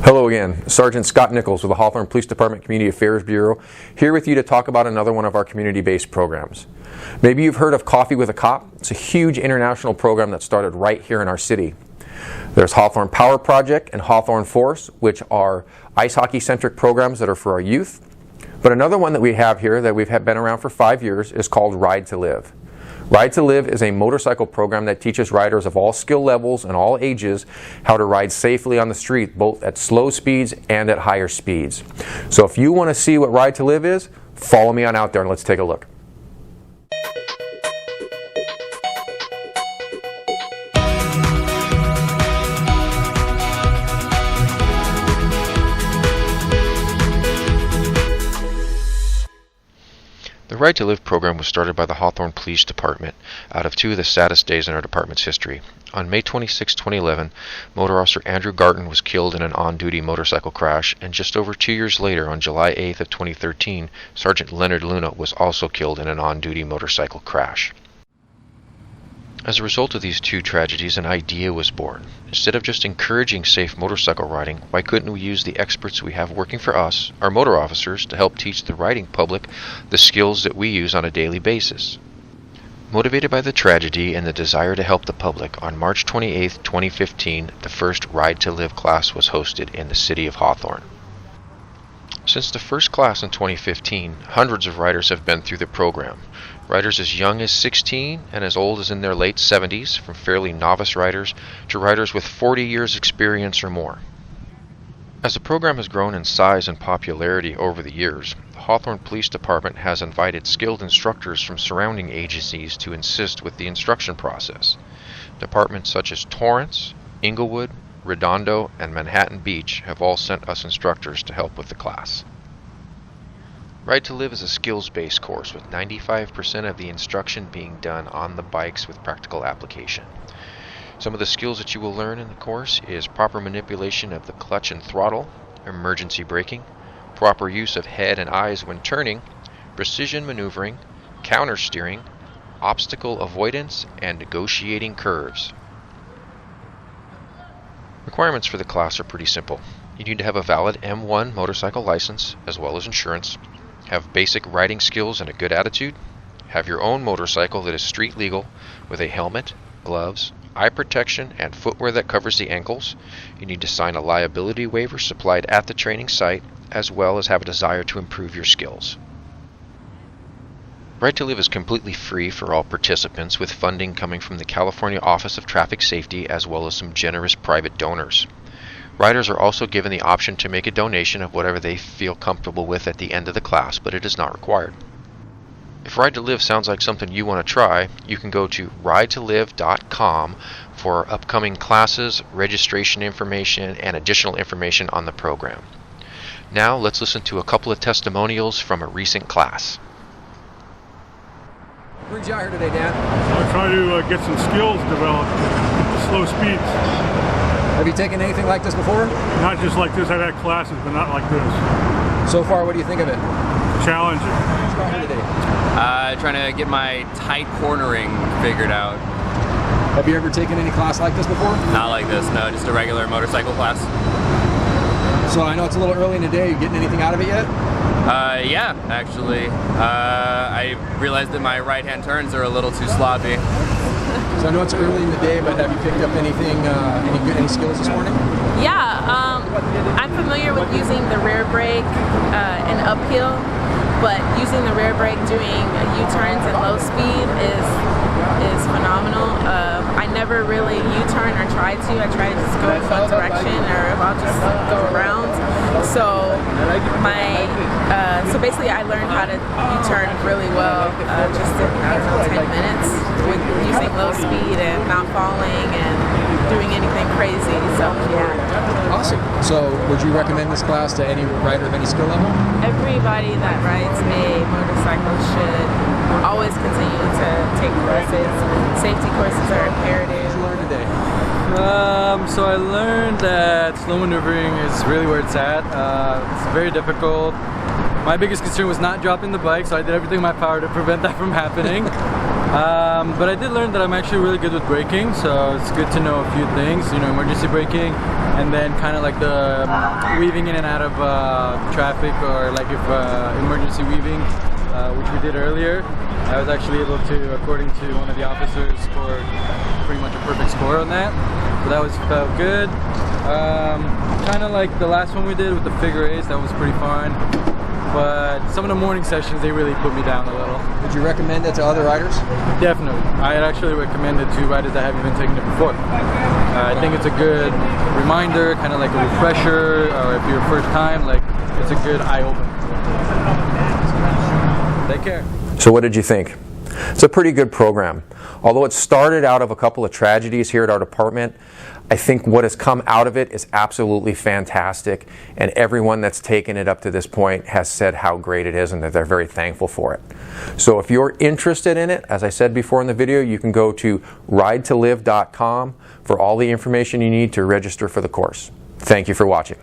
Hello again, Sergeant Scott Nichols with the Hawthorne Police Department Community Affairs Bureau, here with you to talk about another one of our community-based programs. Maybe you've heard of Coffee with a Cop. It's a huge international program that started right here in our city. There's Hawthorne Power Project and Hawthorne Force, which are ice hockey-centric programs that are for our youth. But another one that we have here that we've been around for 5 years is called Ride to Live. Ride to Live is a motorcycle program that teaches riders of all skill levels and all ages how to ride safely on the street, both at slow speeds and at higher speeds. So if you want to see what Ride to Live is, follow me on out there and let's take a look. The Ride to Live program was started by the Hawthorne Police Department out of two of the saddest days in our department's history. On May 26, 2011, Motor Officer Andrew Garton was killed in an on-duty motorcycle crash, and just over 2 years later, on July 8th of 2013, Sergeant Leonard Luna was also killed in an on-duty motorcycle crash. As a result of these two tragedies, an idea was born. Instead of just encouraging safe motorcycle riding, why couldn't we use the experts we have working for us, our motor officers, to help teach the riding public the skills that we use on a daily basis? Motivated by the tragedy and the desire to help the public, on March 28, 2015, the first Ride to Live class was hosted in the city of Hawthorne. Since the first class in 2015, hundreds of riders have been through the program. Riders as young as 16 and as old as in their late 70s, from fairly novice riders to riders with 40 years experience or more. As the program has grown in size and popularity over the years, the Hawthorne Police Department has invited skilled instructors from surrounding agencies to assist with the instruction process. Departments such as Torrance, Inglewood, Redondo, and Manhattan Beach have all sent us instructors to help with the class. Ride to Live is a skills-based course with 95% of the instruction being done on the bikes with practical application. Some of the skills that you will learn in the course is proper manipulation of the clutch and throttle, emergency braking, proper use of head and eyes when turning, precision maneuvering, counter steering, obstacle avoidance, and negotiating curves. Requirements for the class are pretty simple. You need to have a valid M1 motorcycle license as well as insurance, have basic riding skills and a good attitude, have your own motorcycle that is street legal with a helmet, gloves, eye protection, and footwear that covers the ankles. You need to sign a liability waiver supplied at the training site, as well as have a desire to improve your skills. Ride to Live is completely free for all participants, with funding coming from the California Office of Traffic Safety as well as some generous private donors. Riders are also given the option to make a donation of whatever they feel comfortable with at the end of the class, but it is not required. If Ride to Live sounds like something you want to try, you can go to ridetolive.com for upcoming classes, registration information, and additional information on the program. Now let's listen to a couple of testimonials from a recent class. What brings you out here today, Dan? I'm trying to get some skills developed, slow speeds. Have you taken anything like this before? Not just like this, I've had classes, but not like this. So far, what do you think of it? Challenging. Trying to get my tight cornering figured out. Have you ever taken any class like this before? Not like this, no, just a regular motorcycle class. So I know it's a little early in the day. You getting anything out of it yet? Yeah, actually. I realized that my right-hand turns are a little too sloppy. So I know it's early in the day, but have you picked up anything, any skills this morning? Yeah, I'm familiar with using the rear brake and uphill, but using the rear brake doing U-turns and low speed is phenomenal. I never really U-turn or try to. I try to just go in one direction, or I'll just go around. So basically I learned how to U-turn really well just in 10 minutes with using low speed and not falling and doing anything crazy. So yeah. Awesome. So would you recommend this class to any rider of any skill level? Everybody that rides a motorcycle should always continue to take courses. Safety courses are imperative. What did you learn today? So I learned that slow maneuvering is really where it's at. It's very difficult. My biggest concern was not dropping the bike, so I did everything in my power to prevent that from happening. But I did learn that I'm actually really good with braking, so it's good to know a few things, emergency braking and then kind of like the weaving in and out of traffic, or like if emergency weaving, which we did earlier. I was actually able to, according to one of the officers, score pretty much a perfect score on that. So that felt good. Kind of like the last one we did with the figure eights, that was pretty fun. But some of the morning sessions, they really put me down a little. Would you recommend it to other riders? Definitely. I'd actually recommend it to riders that haven't even taken it before. I think it's a good reminder, kind of like a refresher, or if you're first time, like it's a good eye opener. Take care. So what did you think? It's a pretty good program. Although it started out of a couple of tragedies here at our department, I think what has come out of it is absolutely fantastic, and everyone that's taken it up to this point has said how great it is and that they're very thankful for it. So if you're interested in it, as I said before in the video, you can go to ridetolive.com for all the information you need to register for the course. Thank you for watching.